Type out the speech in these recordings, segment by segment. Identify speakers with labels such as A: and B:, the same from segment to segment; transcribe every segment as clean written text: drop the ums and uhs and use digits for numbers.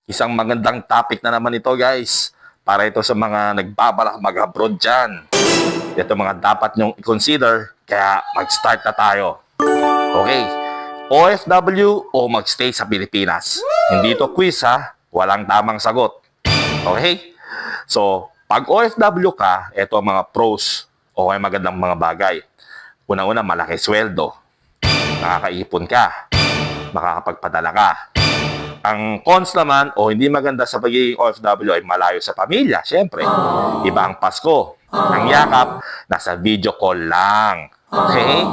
A: Isang magandang topic na naman ito, guys. Para ito sa mga nagbabalak mag-abroad dyan. Ito mga dapat nyong i-consider, kaya mag-start na tayo. Okay, OFW o magstay sa Pilipinas? Hindi to quiz ha, walang tamang sagot. Okay? So, pag OFW ka, ito ang mga pros o kaya magandang mga bagay. Una-una, malaki sweldo. Nakakaipon ka. Makakapagpadala ka. Ang cons naman o hindi maganda sa pagiging OFW ay malayo sa pamilya, syempre. Iba ang Pasko. Ang yakap, nasa video call lang. Okay?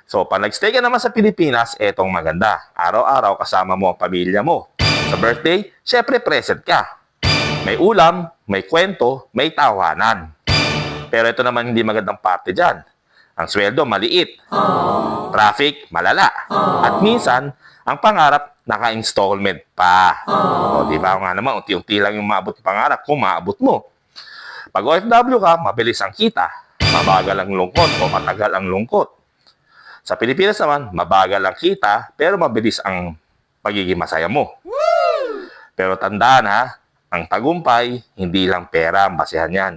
A: So, pag nag-stay ka naman sa Pilipinas, etong maganda. Araw-araw kasama mo ang pamilya mo. Sa birthday, syempre present ka. May ulam, may kwento, may tawanan. Pero ito naman hindi magandang parte dyan. Ang sweldo, maliit. Traffic, malala. At minsan, ang pangarap, naka-installment pa. O, di ba nga naman, unti-unti lang yung maabot pangarap kung maabot mo. Pag OFW ka, mabilis ang kita. Mabagal ang lungkot o matagal ang lungkot. Sa Pilipinas naman, mabagal ang kita, pero mabilis ang pagiging masaya mo. Pero tandaan ha, ang tagumpay, hindi lang pera ang basehan yan.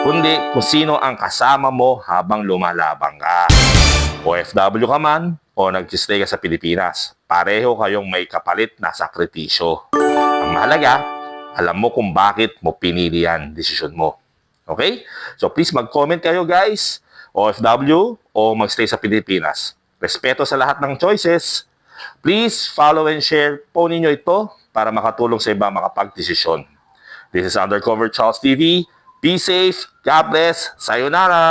A: Kundi kung sino ang kasama mo habang lumalabang ka. OFW ka man o nag-stay ka sa Pilipinas, pareho kayong may kapalit na sakripisyo. Ang mahalaga, alam mo kung bakit mo pinili yan, desisyon mo. Okay? So please mag-comment kayo guys, OFW o magstay sa Pilipinas. Respeto sa lahat ng choices. Please follow and share po ninyo ito para makatulong sa iba makapag-desisyon. This is Undercover Charles TV. Be safe. God bless. Sayonara.